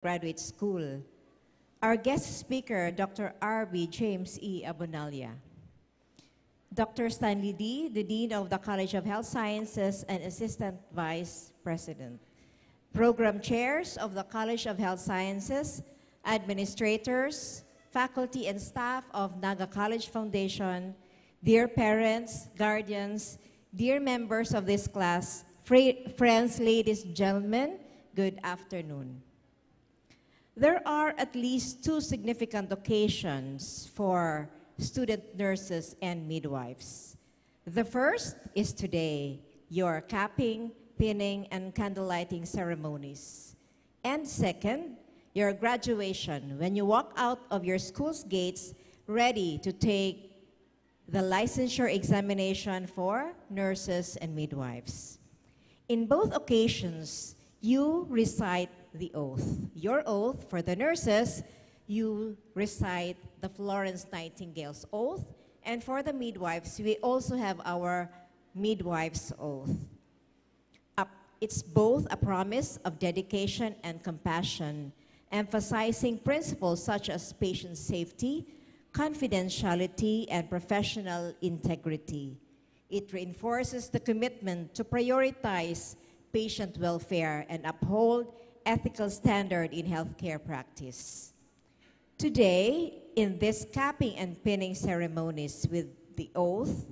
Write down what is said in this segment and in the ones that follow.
Graduate School. Our guest speaker, Dr. R.B. James E. Abonalia. Dr. Stanley D., the Dean of the College of Health Sciences and Assistant Vice President. Program Chairs of the College of Health Sciences, Administrators, faculty and staff of Naga College Foundation, dear parents, guardians, dear members of this class, friends, ladies, gentlemen, good afternoon. There are at least two significant occasions for student nurses and midwives. The first is today, your capping, pinning, and candlelighting ceremonies. And second, your graduation, when you walk out of your school's gates ready to take the licensure examination for nurses and midwives. In both occasions, you recite the oath. Your oath for the nurses, you recite the Florence Nightingale's oath, and for the midwives, we also have our midwife's oath. It's both a promise of dedication and compassion, emphasizing principles such as patient safety, confidentiality, and professional integrity. It reinforces the commitment to prioritize patient welfare and uphold ethical standard in healthcare practice. Today, in this capping and pinning ceremonies with the oath,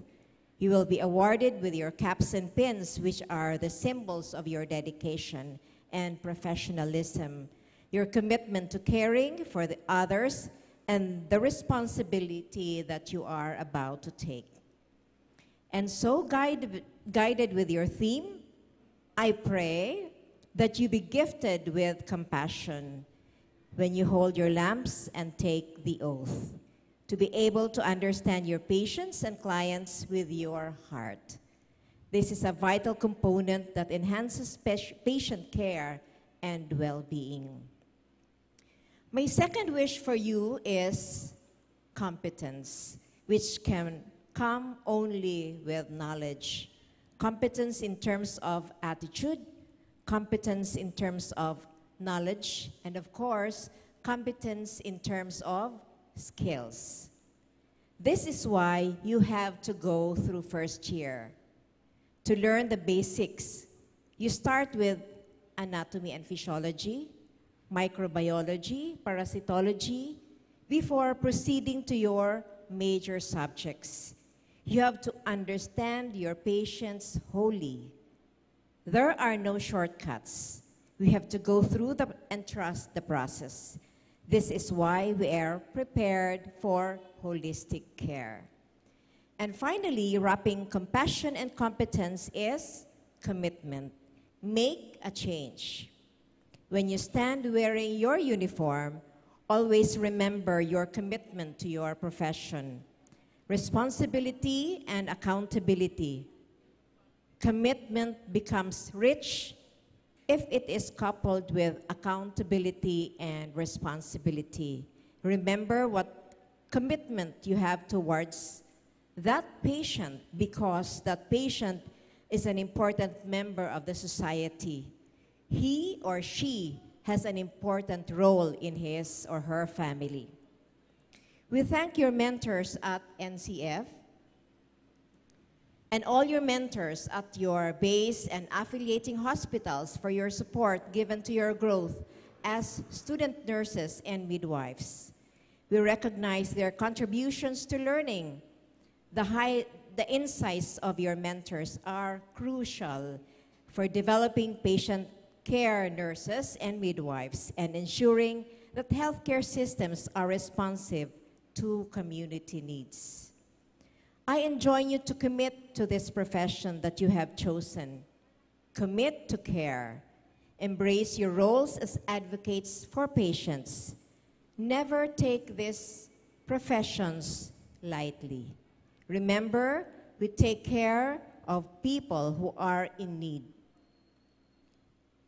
you will be awarded with your caps and pins, which are the symbols of your dedication and professionalism, your commitment to caring for the others, and the responsibility that you are about to take. And so, guided with your theme, I pray that you be gifted with compassion when you hold your lamps and take the oath, to be able to understand your patients and clients with your heart. This is a vital component that enhances patient care and well-being. My second wish for you is competence, which can come only with knowledge. Competence in terms of attitude, competence in terms of knowledge, and of course, competence in terms of skills. This is why you have to go through first year. To learn the basics, you start with anatomy and physiology, microbiology, parasitology, before proceeding to your major subjects. You have to understand your patients wholly. There are no shortcuts. We have to go through and trust the process. This is why we are prepared for holistic care. And finally, wrapping compassion and competence is commitment. Make a change. When you stand wearing your uniform, always remember your commitment to your profession. Responsibility and accountability. Commitment becomes rich if it is coupled with accountability and responsibility. Remember what commitment you have towards that patient, because that patient is an important member of the society. He or she has an important role in his or her family. We thank your mentors at NCF and all your mentors at your base and affiliating hospitals for your support given to your growth as student nurses and midwives. We recognize their contributions to learning. The insights of your mentors are crucial for developing patient care nurses and midwives and ensuring that healthcare systems are responsive to community needs. I enjoin you to commit to this profession that you have chosen. Commit to care. Embrace your roles as advocates for patients. Never take these professions lightly. Remember, we take care of people who are in need.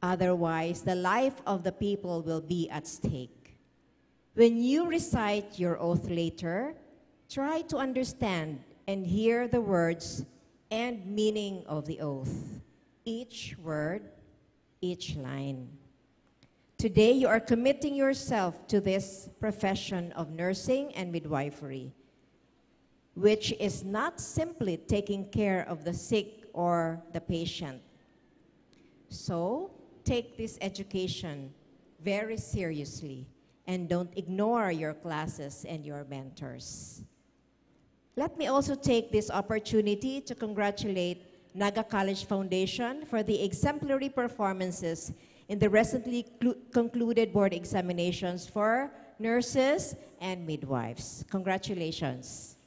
Otherwise, the life of the people will be at stake. When you recite your oath later, try to understand and hear the words and meaning of the oath, each word, each line. Today, you are committing yourself to this profession of nursing and midwifery, which is not simply taking care of the sick or the patient. So, take this education very seriously and don't ignore your classes and your mentors. Let me also take this opportunity to congratulate Naga College Foundation for the exemplary performances in the recently concluded board examinations for nurses and midwives. Congratulations.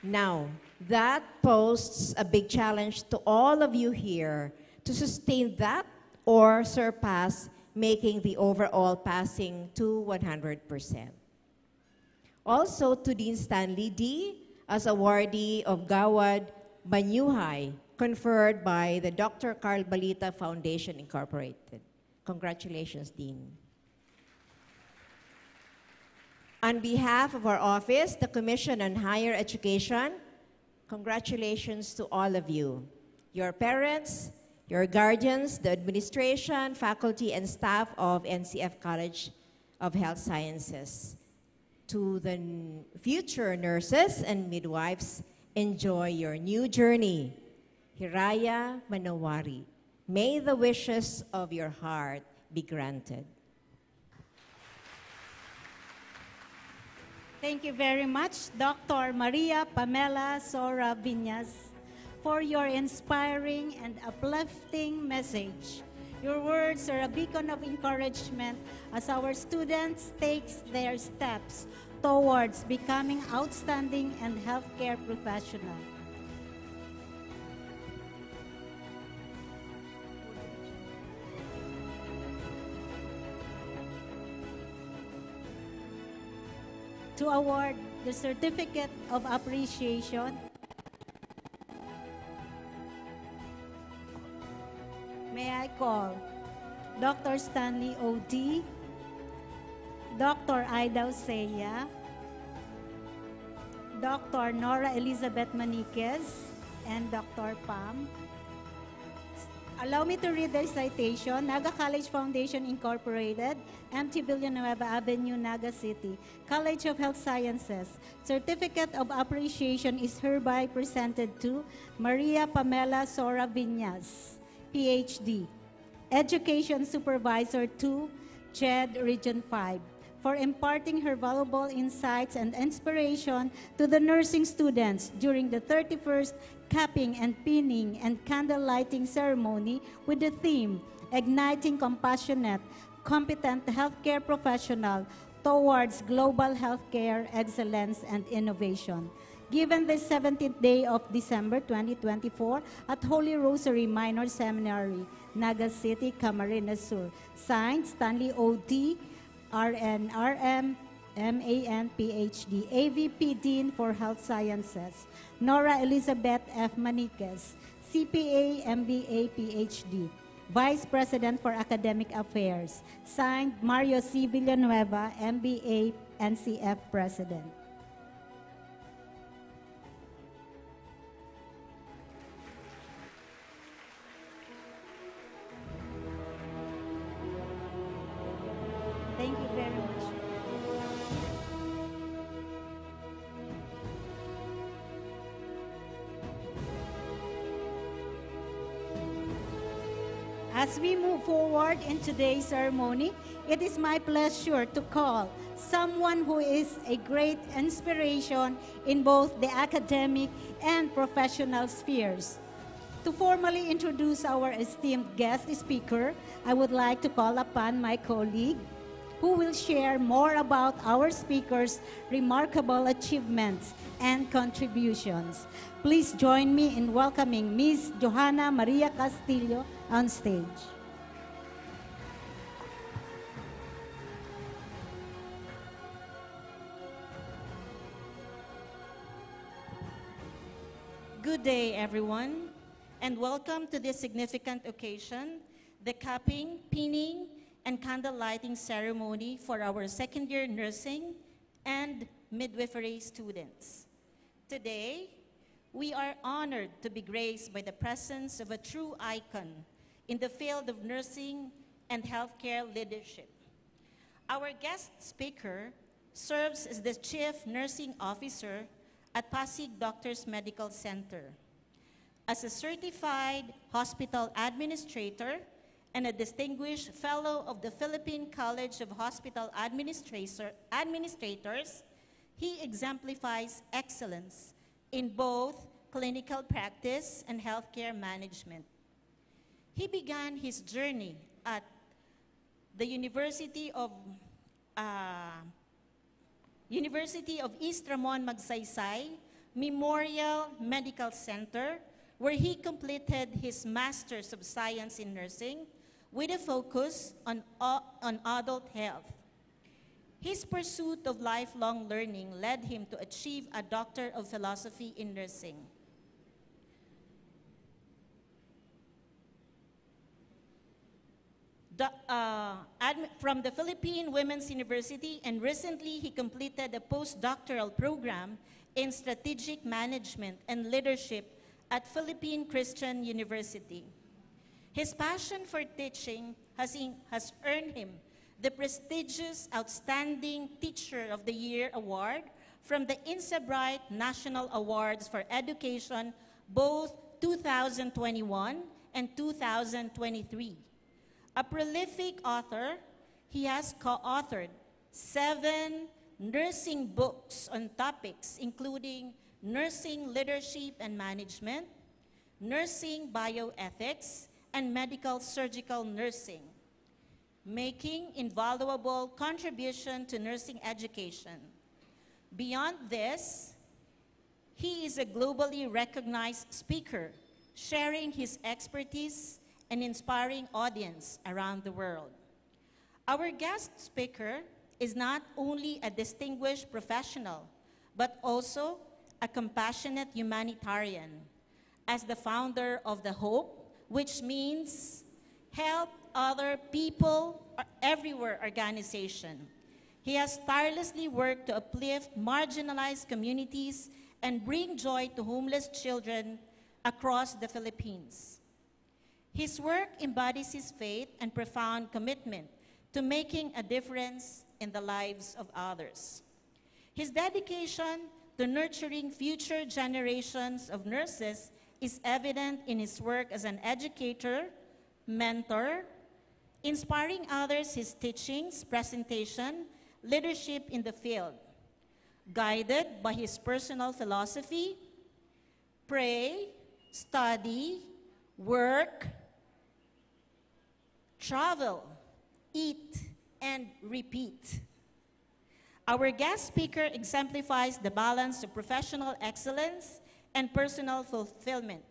Now, that poses a big challenge to all of you here to sustain that or surpass, making the overall passing to 100%. Also to Dean Stanley D. as awardee of Gawad Banyuhay, conferred by the Dr. Carl Balita Foundation, Incorporated. Congratulations, Dean. On behalf of our office, the Commission on Higher Education, congratulations to all of you, your parents, your guardians, the administration, faculty, and staff of NCF College of Health Sciences. To the future nurses and midwives, enjoy your new journey. Hiraya Manawari. May the wishes of your heart be granted. Thank you very much, Dr. Maria Pamela Sora Viñas, for your inspiring and uplifting message. Your words are a beacon of encouragement as our students take their steps towards becoming outstanding and healthcare professionals. To award the Certificate of Appreciation, may I call Dr. Stanley O.D., Dr. Aida Oseya, Dr. Nora Elizabeth Maniquez, and Dr. Pam. Allow me to read the citation. Naga College Foundation, Incorporated, MT Villanueva Avenue, Naga City. College of Health Sciences. Certificate of Appreciation is hereby presented to Maria Pamela Sora Viñas, PhD. Education Supervisor to JED Region 5, for imparting her valuable insights and inspiration to the nursing students during the 31st capping and pinning and candle lighting ceremony with the theme, Igniting Compassionate, Competent Healthcare Professional Towards Global Healthcare Excellence and Innovation. Given the 17th day of December 2024 at Holy Rosary Minor Seminary, Naga City, Camarines Sur. Signed, Stanley O.D., RN, RM, MAN, PhD, AVP Dean for Health Sciences, Nora Elizabeth F. Maniquez, CPA, MBA, PhD, Vice President for Academic Affairs. Signed, Mario C. Villanueva, MBA, NCF President. Thank you very much. As we move forward in today's ceremony, it is my pleasure to call someone who is a great inspiration in both the academic and professional spheres. To formally introduce our esteemed guest speaker, I would like to call upon my colleague, who will share more about our speaker's remarkable achievements and contributions. Please join me in welcoming Ms. Johanna Maria Castillo on stage. Good day, everyone, and welcome to this significant occasion, the capping, pinning, and candle lighting ceremony for our second-year nursing and midwifery students. Today, we are honored to be graced by the presence of a true icon in the field of nursing and healthcare leadership. Our guest speaker serves as the Chief Nursing Officer at Pasig Doctors Medical Center. As a certified hospital administrator and a distinguished fellow of the Philippine College of Hospital Administrators, he exemplifies excellence in both clinical practice and healthcare management. He began his journey at the University of East Ramon Magsaysay Memorial Medical Center, where he completed his Master's of Science in Nursing with a focus on adult health. His pursuit of lifelong learning led him to achieve a Doctor of Philosophy in Nursing. From the Philippine Women's University, and recently he completed a postdoctoral program in strategic management and leadership at Philippine Christian University. His passion for teaching has earned him the prestigious Outstanding Teacher of the Year Award from the INSABRIGHT National Awards for Education, both 2021 and 2023. A prolific author, he has co-authored 7 nursing books on topics including nursing leadership and management, nursing bioethics, and medical surgical nursing, making invaluable contribution to nursing education. Beyond this, he is a globally recognized speaker, sharing his expertise and inspiring audience around the world. Our guest speaker is not only a distinguished professional, but also a compassionate humanitarian. As the founder of the HOPE, which means Help Other People Everywhere organization, he has tirelessly worked to uplift marginalized communities and bring joy to homeless children across the Philippines. His work embodies his faith and profound commitment to making a difference in the lives of others. His dedication to nurturing future generations of nurses is evident in his work as an educator, mentor, inspiring others his teachings, presentation, leadership in the field. Guided by his personal philosophy, pray, study, work, travel, eat, and repeat. Our guest speaker exemplifies the balance of professional excellence and personal fulfillment.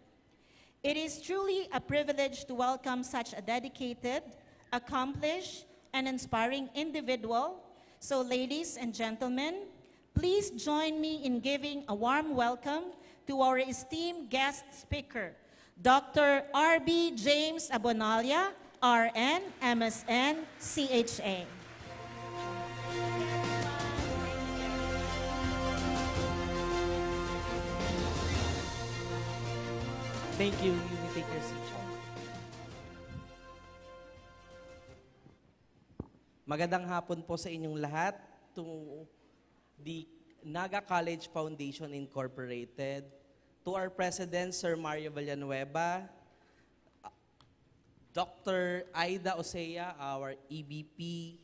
It is truly a privilege to welcome such a dedicated, accomplished, and inspiring individual. So, ladies and gentlemen, please join me in giving a warm welcome to our esteemed guest speaker, Dr. R.B. James Abonalia, RN, MSN, CHA. Thank you. You may take your seat. Magandang hapon po sa inyong lahat. To the Naga College Foundation Incorporated, to our President, Sir Mario Villanueva, Dr. Aida Osea, our EVP,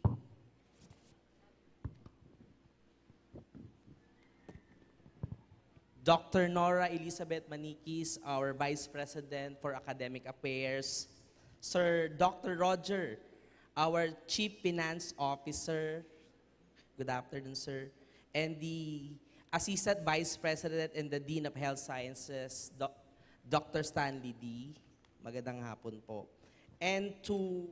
Dr. Nora Elizabeth Maniquis, our Vice President for Academic Affairs, Sir Dr. Roger, our Chief Finance Officer, good afternoon, sir, and the Assistant Vice President and the Dean of Health Sciences, Dr. Stanley D. Magandang hapon po. And to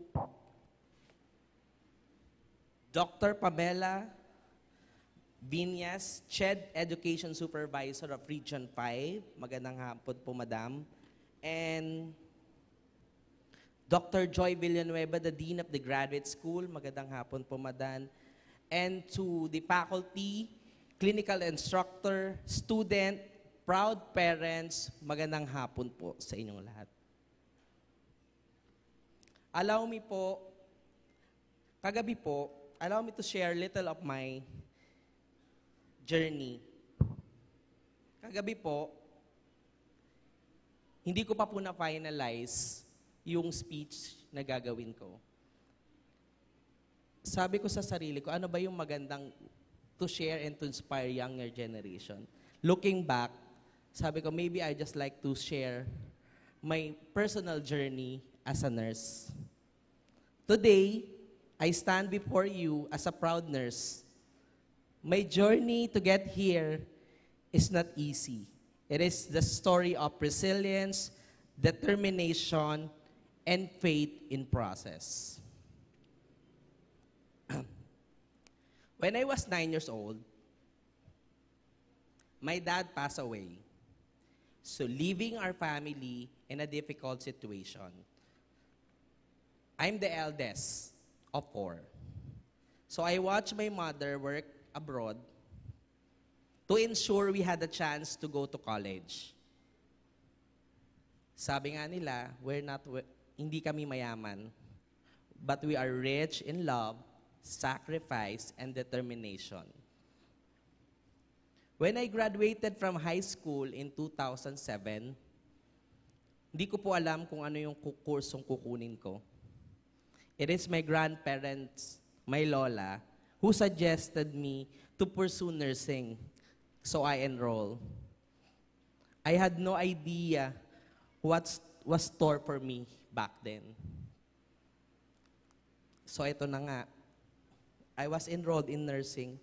Dr. Pamela Vinyas, CHED Education Supervisor of Region 5. Magandang hapon po, Madam. And Dr. Joy Villanueva, the Dean of the Graduate School. Magandang hapon po, Madam. And to the faculty, clinical instructor, student, proud parents, magandang hapon po sa inyong lahat. Allow me po, kagabi po, allow me to share little of my journey. Kagabi po, hindi ko pa po na-finalize yung speech na gagawin ko. Sabi ko sa sarili ko, ano ba yung magandang to share and to inspire younger generation? Looking back, sabi ko, maybe I just like to share my personal journey as a nurse. Today, I stand before you as a proud nurse. My journey to get here is not easy. It is the story of resilience, determination, and faith in process. When I was 9 years old, my dad passed away. So leaving our family in a difficult situation. I'm the eldest of 4. So I watched my mother work abroad to ensure we had a chance to go to college. Sabi nga nila, hindi kami mayaman, but we are rich in love, sacrifice, and determination. When I graduated from high school in 2007, hindi ko po alam kung ano yung kursong kukunin ko. It is my grandparents, my lola, who suggested me to pursue nursing. So I enrolled. I had no idea what was stored for me back then. So ito na nga. I was enrolled in nursing.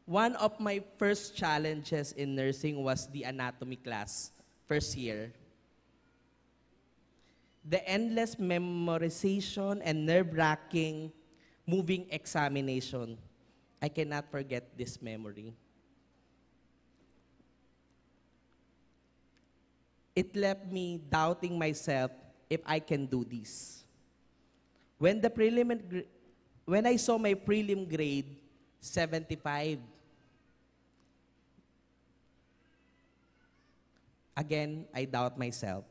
One of my first challenges in nursing was the anatomy class, first year. The endless memorization and nerve-wracking moving examination. I cannot forget this memory. It left me doubting myself if I can do this. When I saw my prelim grade, 75, again, I doubt myself.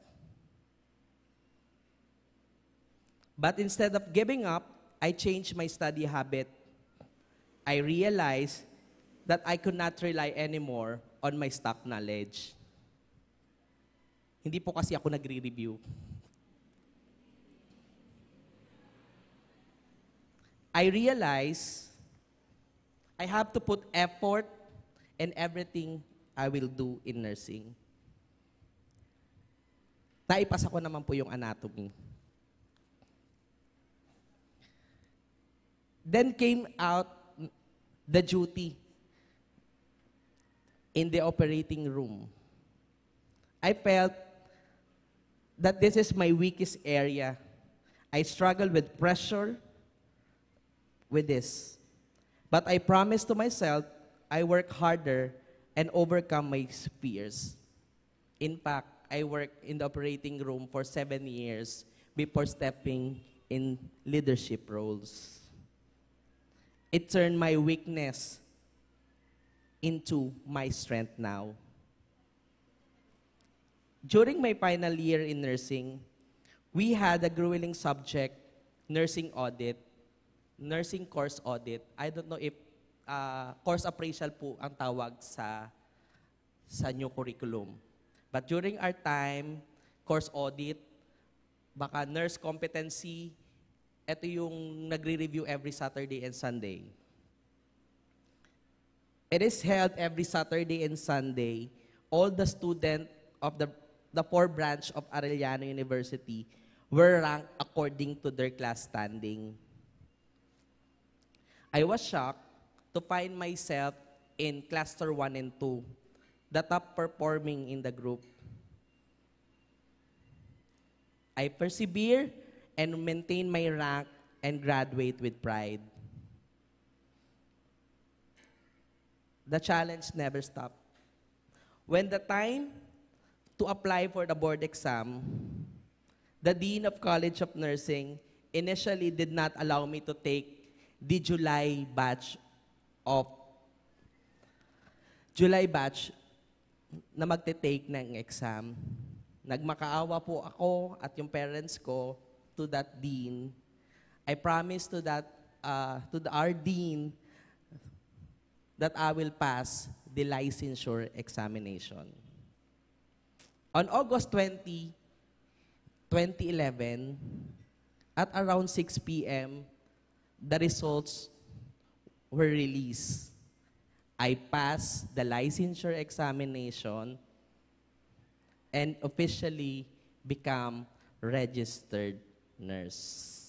But instead of giving up, I changed my study habit. I realized that I could not rely anymore on my stock knowledge. Hindi po kasi ako nagre-review. I realize I have to put effort in everything I will do in nursing. Naipasa ko naman po yung anatomy. Then came out the duty in the operating room. I felt that this is my weakest area. I struggled with pressure with this. But I promised to myself, I work harder and overcome my fears. In fact, I worked in the operating room for 7 years before stepping in leadership roles. It turned my weakness into my strength now. During my final year in nursing, we had a grueling subject, nursing audit, nursing course audit. I don't know if course appraisal po ang tawag sa new curriculum. But during our time, course audit, baka nurse competency, ito yung nagre-review every Saturday and Sunday. It is held every Saturday and Sunday. All the students of the 4 branch of Arellano University were ranked according to their class standing. I was shocked to find myself in cluster 1 and 2, the top performing in the group. I persevere and maintain my rank and graduate with pride. The challenge never stopped. When the time to apply for the board exam, the Dean of College of Nursing initially did not allow me to take the July batch na magte-take ng exam. Nagmakaawa po ako at yung parents ko to that dean I promise our dean that I will pass the licensure examination. On August 20, 2011, at around 6 p.m., the results were released. I passed the licensure examination and officially become registered nurse.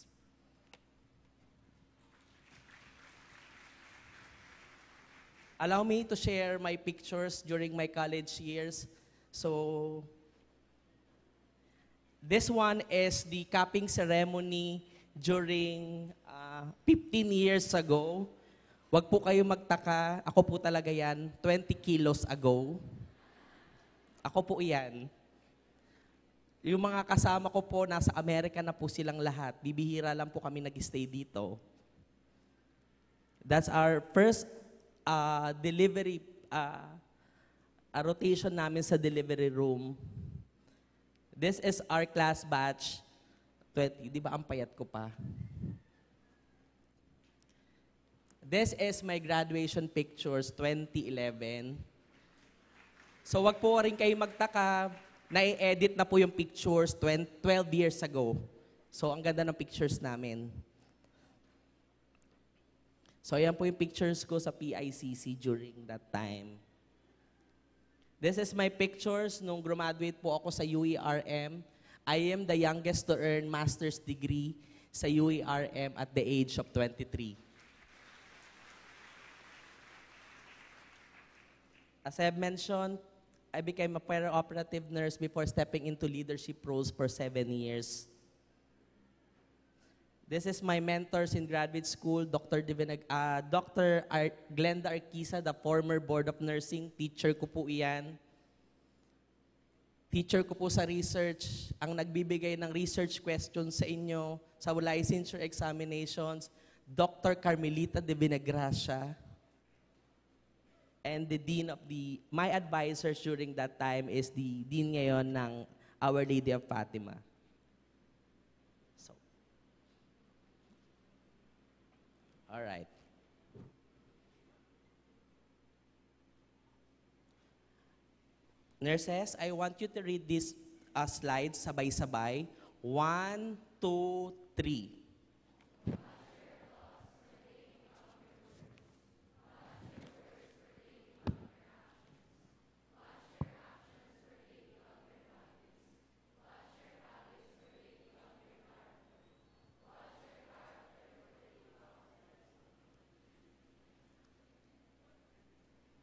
Allow me to share my pictures during my college years. So, this one is the capping ceremony during 15 years ago. Wag po kayo magtaka, ako po talaga yan, 20 kilos ago. Ako po yan. Yung mga kasama ko po, nasa Amerika na po silang lahat. Bibihira lang po kami nag-stay dito. That's our first delivery, rotation namin sa delivery room. This is our class batch 20. Di ba ang payat ko pa? This is my graduation pictures 2011. So wag po rin kayo magtaka, na-edit na po yung pictures 12 years ago. So ang ganda ng pictures namin. So yan po yung pictures ko sa PICC during that time. This is my pictures nung graduate po ako sa UERM. I am the youngest to earn master's degree sa UERM at the age of 23. As I've mentioned, I became a perioperative nurse before stepping into leadership roles for 7 years. This is my mentors in graduate school, Dr. Glenda Arquisa, the former Board of Nursing. Teacher ko po iyan. Teacher ko po sa research, ang nagbibigay ng research questions sa inyo, sa licensure examinations, Dr. Carmelita de Vinagracia. And the dean of my advisors during that time is the dean ngayon ng Our Lady of Fatima. So, all right. Nurses, I want you to read these slides sabay-sabay. 1, 2, 3.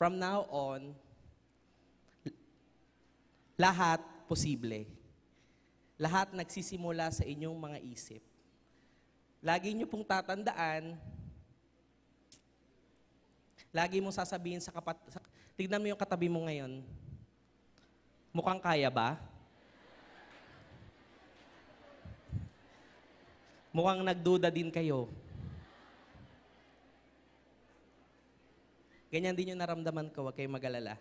From now on, lahat posible. Lahat nagsisimula sa inyong mga isip. Lagi niyo pong tatandaan, lagi mong sasabihin sa tignan mo yung katabi mo ngayon. Mukhang kaya ba? Mukhang nagduda din kayo. Ganyan din yung naramdaman ko, huwag kayong mag-alala.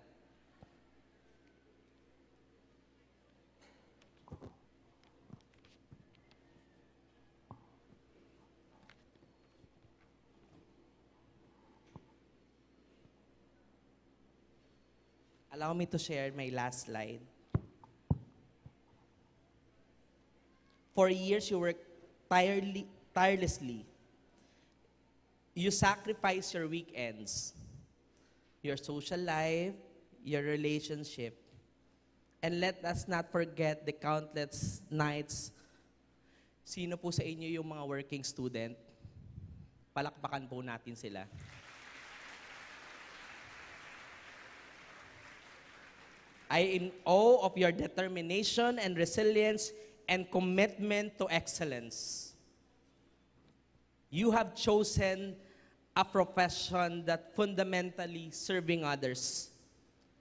Allow me to share my last slide. For years, you worked tirelessly. You sacrifice your weekends, your social life, your relationship. And let us not forget the countless nights. Sino po sa inyo yung mga working student? Palakpakan po natin sila. I am in awe of your determination and resilience and commitment to excellence. You have chosen a profession that fundamentally serving others,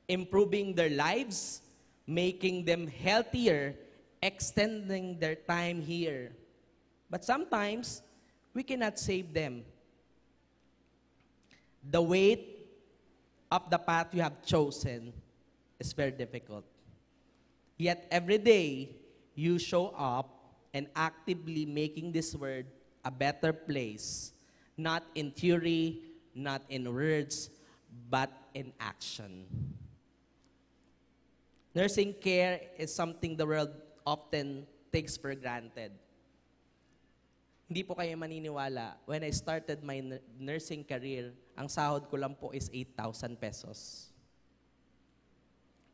improving their lives, making them healthier, extending their time here. But sometimes, we cannot save them. The weight of the path you have chosen is very difficult. Yet every day, you show up and actively making this world a better place, not in theory, not in words, but in action. Nursing care is something the world often takes for granted. Hindi po kayo maniniwala, when I started my nursing career, ang sahod ko lang po is 8,000 pesos.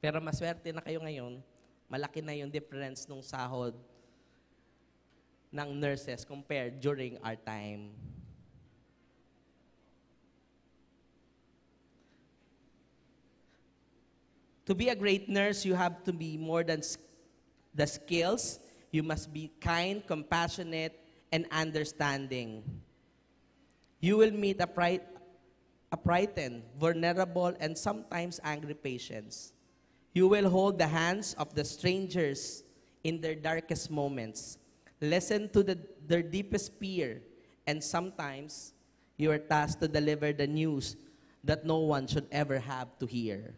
Pero maswerte na kayo ngayon, malaki na yung difference nung sahod ng nurses compared during our time. To be a great nurse, you have to be more than the skills. You must be kind, compassionate, and understanding. You will meet a frightened, vulnerable, and sometimes angry patients. You will hold the hands of the strangers in their darkest moments. Listen to their deepest fear, and sometimes you are tasked to deliver the news that no one should ever have to hear.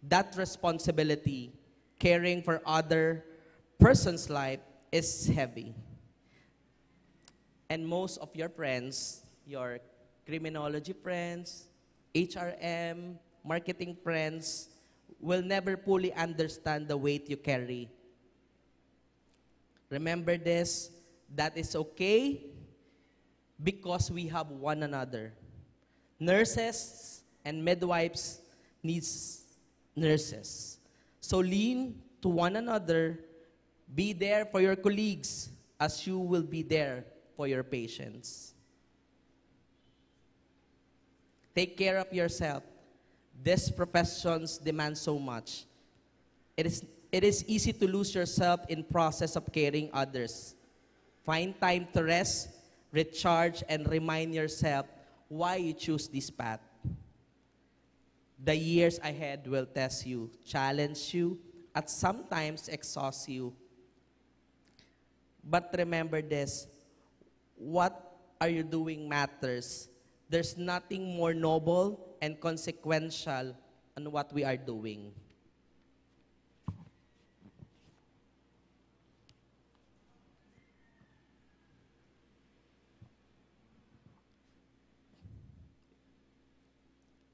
That responsibility, caring for other person's life, is heavy. And most of your friends, your criminology friends, HRM, marketing friends, will never fully understand the weight you carry. Remember this, that is okay because we have one another. Nurses and midwives needs nurses. So lean to one another. Be there for your colleagues as you will be there for your patients. Take care of yourself. These professions demand so much. It is easy to lose yourself in process of caring others. Find time to rest, recharge, and remind yourself why you choose this path. The years ahead will test you, challenge you, and sometimes exhaust you. But remember this, what are you doing matters. There's nothing more noble and consequential on what we are doing.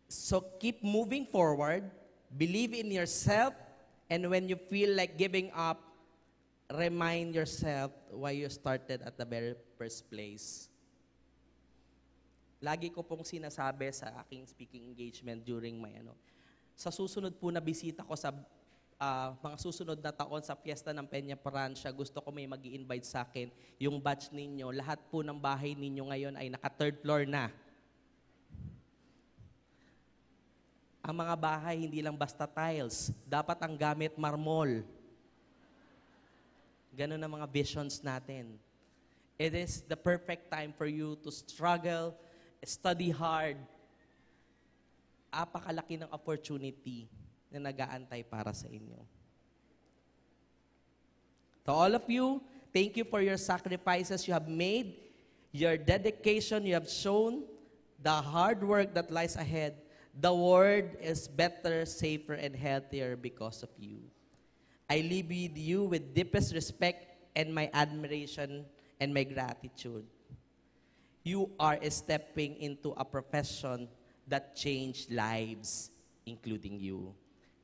So keep moving forward, believe in yourself, and when you feel like giving up, remind yourself why you started at the very first place. Lagi ko pong sinasabi sa aking speaking engagement during my sa susunod po na bisita ko sa mga susunod na taon sa Fiesta ng Peña Francia, gusto ko may mag-i-invite sa akin, yung batch ninyo, lahat po ng bahay ninyo ngayon ay naka-third floor na. Ang mga bahay, hindi lang basta tiles. Dapat ang gamit marmol. Ganun ang mga visions natin. It is the perfect time for you to struggle, study hard. Apakalaki ng opportunity na nag-aantay para sa inyo. To all of you, thank you for your sacrifices you have made, your dedication you have shown, the hard work that lies ahead. The world is better, safer, and healthier because of you. I leave with you with deepest respect and my admiration and my gratitude. You are stepping into a profession that changed lives, including you.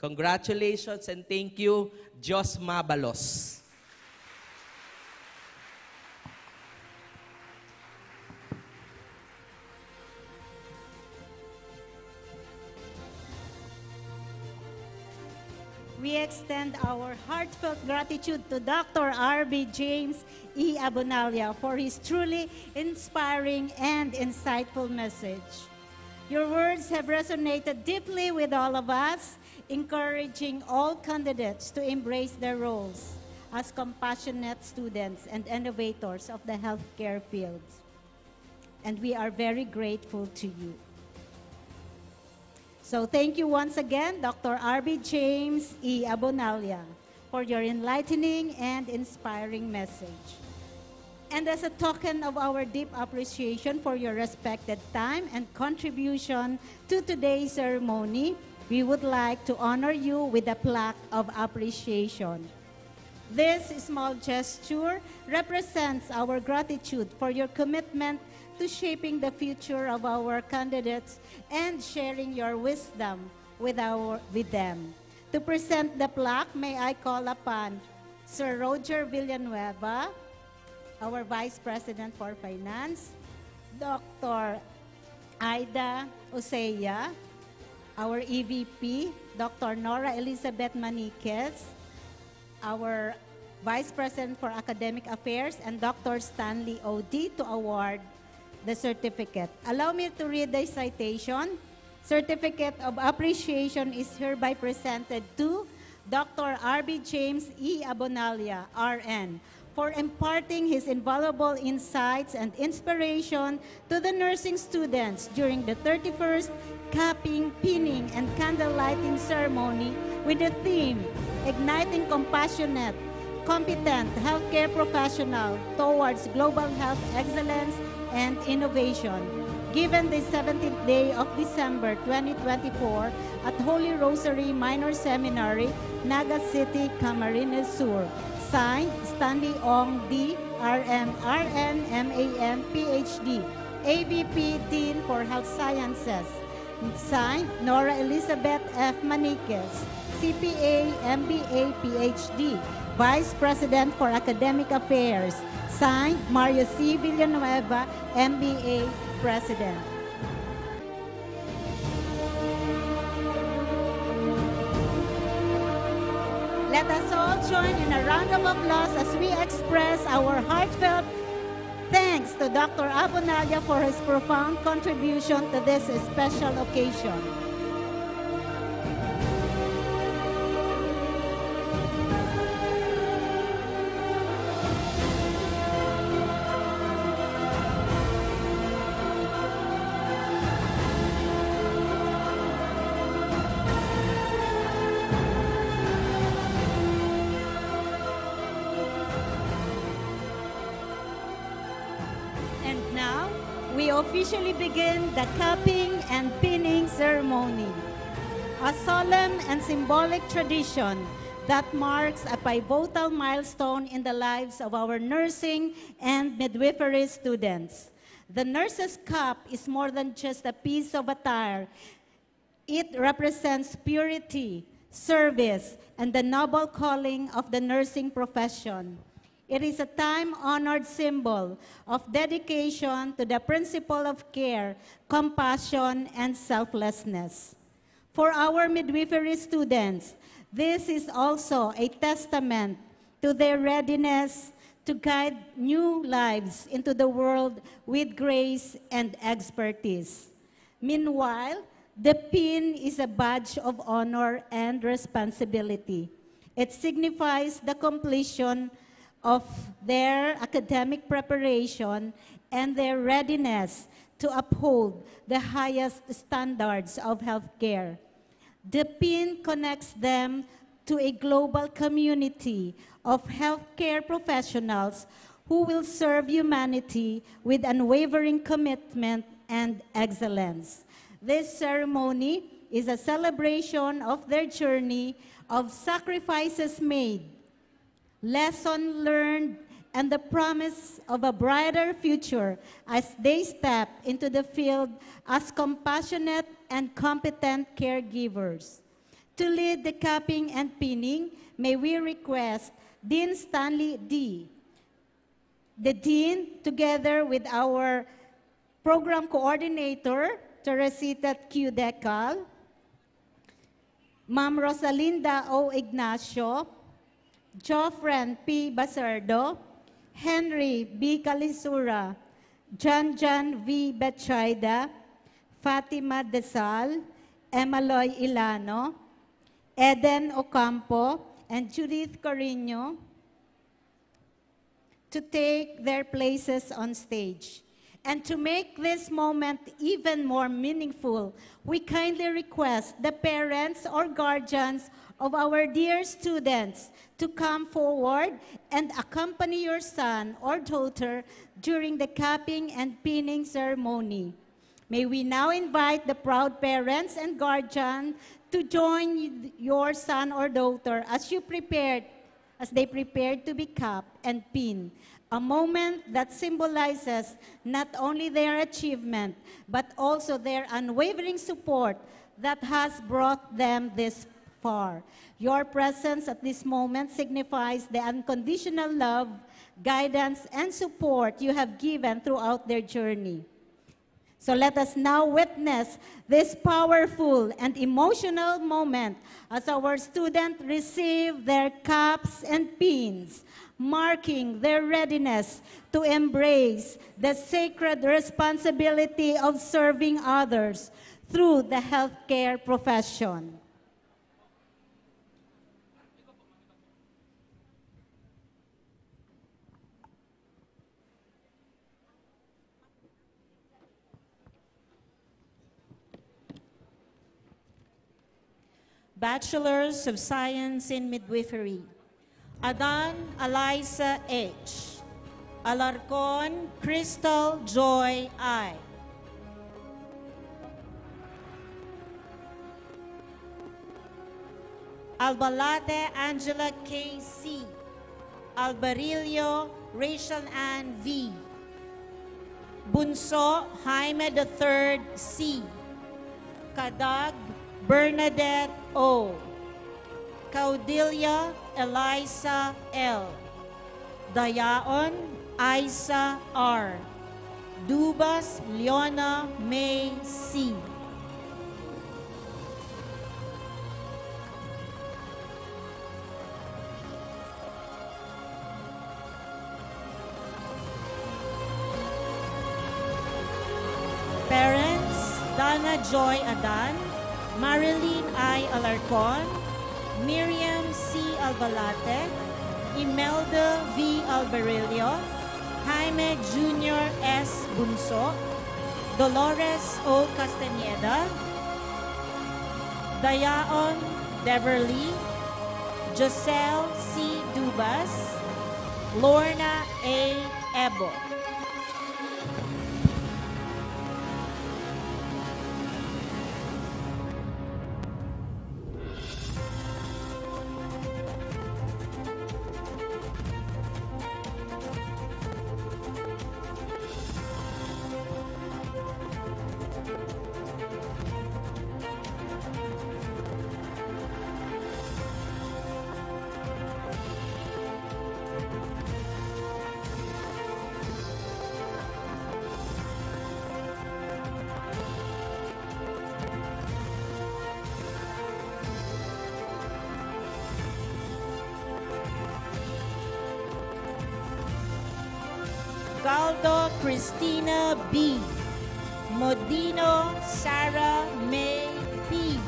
Congratulations and thank you, Diyos Mabalos. We extend our heartfelt gratitude to Dr. R.B. James E. Abonalia for his truly inspiring and insightful message. Your words have resonated deeply with all of us, encouraging all candidates to embrace their roles as compassionate students and innovators of the healthcare fields. And we are very grateful to you. So thank you once again, Dr. R.B. James E. Abonalia, for your enlightening and inspiring message. And as a token of our deep appreciation for your respected time and contribution to today's ceremony, we would like to honor you with a plaque of appreciation. This small gesture represents our gratitude for your commitment to shaping the future of our candidates and sharing your wisdom with them. To present the plaque, may I call upon Sir Roger Villanueva, our Vice President for Finance, Dr. Aida Osea, our EVP, Dr. Nora Elizabeth Maniquez, our Vice President for Academic Affairs, and Dr. Stanley O.D. to award the certificate. Allow me to read the citation. Certificate of Appreciation is hereby presented to Dr. R.B. James E. Abonalia, RN, for imparting his invaluable insights and inspiration to the nursing students during the 31st capping, pinning, and candle lighting ceremony with the theme, Igniting Compassionate, Competent Healthcare Professional Towards Global Health Excellence and Innovation, given the 17th day of December 2024 at Holy Rosary Minor Seminary, Naga City, Camarines Sur. Signed, Stanley Ong D, RM, RN, MAN, PhD, AVP Dean for Health Sciences. Signed, Nora Elizabeth F. Maniquez, CPA, MBA, PhD, Vice President for Academic Affairs. Signed, Mario C. Villanueva, MBA, President. Let us all join in a round of applause as we express our heartfelt thanks to Dr. Abonalia for his profound contribution to this special occasion. We officially begin the capping and pinning ceremony, a solemn and symbolic tradition that marks a pivotal milestone in the lives of our nursing and midwifery students. The nurse's cap is more than just a piece of attire. It represents purity, service, and the noble calling of the nursing profession. It is a time-honored symbol of dedication to the principle of care, compassion, and selflessness. For our midwifery students, this is also a testament to their readiness to guide new lives into the world with grace and expertise. Meanwhile, the pin is a badge of honor and responsibility. It signifies the completion of their academic preparation and their readiness to uphold the highest standards of healthcare. The pin connects them to a global community of healthcare professionals who will serve humanity with unwavering commitment and excellence. This ceremony is a celebration of their journey of sacrifices made, lesson learned, and the promise of a brighter future as they step into the field as compassionate and competent caregivers. To lead the capping and pinning, may we request Dean Stanley D. The Dean, together with our program coordinator, Teresita Q. Decal, Ma'am Rosalinda O. Ignacio, Joffren P. Basardo, Henry B. Calisura, John V. Betchaida, Fatima Desal, Emaloy Ilano, Eden Ocampo, and Judith Carino to take their places on stage. And to make this moment even more meaningful, we kindly request the parents or guardians of our dear students to come forward and accompany your son or daughter during the capping and pinning ceremony. May we now invite the proud parents and guardians to join your son or daughter as you prepare as they prepared to be capped and pinned, a moment that symbolizes not only their achievement, but also their unwavering support that has brought them this far. Your presence at this moment signifies the unconditional love, guidance, and support you have given throughout their journey. So let us now witness this powerful and emotional moment as our students receive their caps and pins, marking their readiness to embrace the sacred responsibility of serving others through the healthcare profession. Bachelors of Science in Midwifery, Adan Eliza H. Alarcon Crystal Joy I. Albalate Angela K. C. Albarillo Rachel Ann V. Bunso Jaime III C. Kadag Bernadette O. Caudilia Eliza L. Dayaon Isa R. Dubas Leona May C. Parents, Dana Joy Adan, Marilyn I. Alarcon, Miriam C. Albalate, Imelda V. Albarillo, Jaime Jr. S. Bunso, Dolores O. Castañeda, Dayaon Deverly, Giselle C. Dubas, Lorna A. Ebo. Galdo Cristina B. Modino Sarah May P.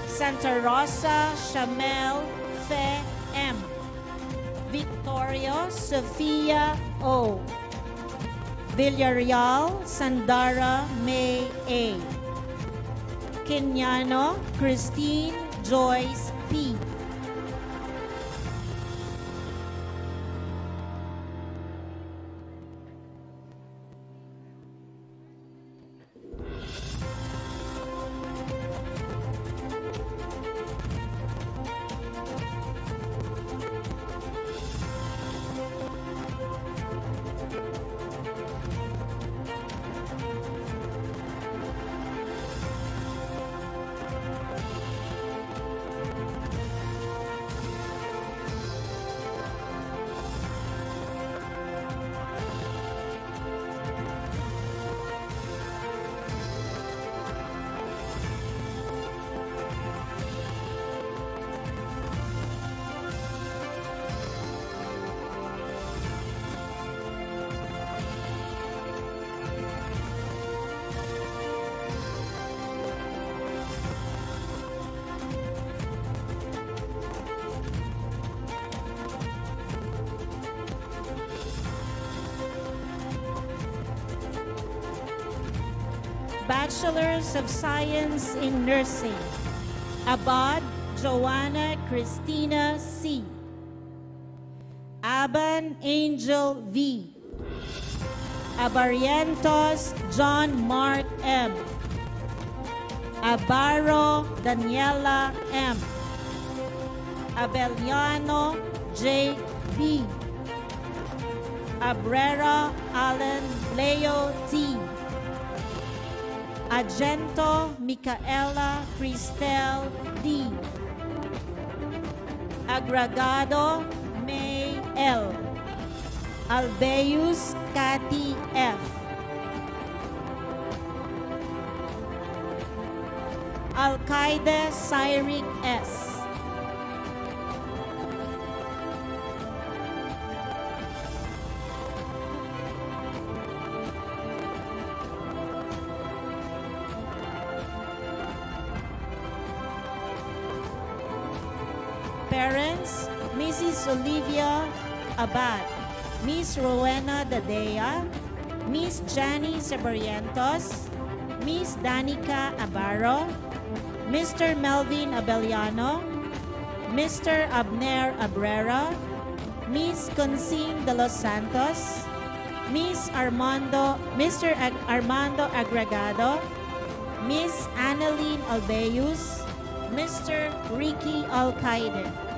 Santa Rosa Shamel Fe M. Victoria Sofia O. Villarreal Sandara May A. Kenyano Christine Joyce P. Bachelors of Science in Nursing, Abad Joanna Christina C. Aban Angel V. Abarientos John Mark M. Abaro Daniela M. Abeliano J.B. Abrera Allen Leo T. Agento Micaela Cristel D. Agragado May L. Albeus Cathy F. Alcaide Cyric S. Parents, Mrs. Olivia Abad, Miss Rowena Dadea, Miss Janie Sebarrientos, Miss Danica Abaro, Mr. Melvin Abeliano, Mr. Abner Abrera, Miss Consing de los Santos, Mr. Armando Agregado, Miss Annalyn Albeus, Mr. Ricky Alcaide.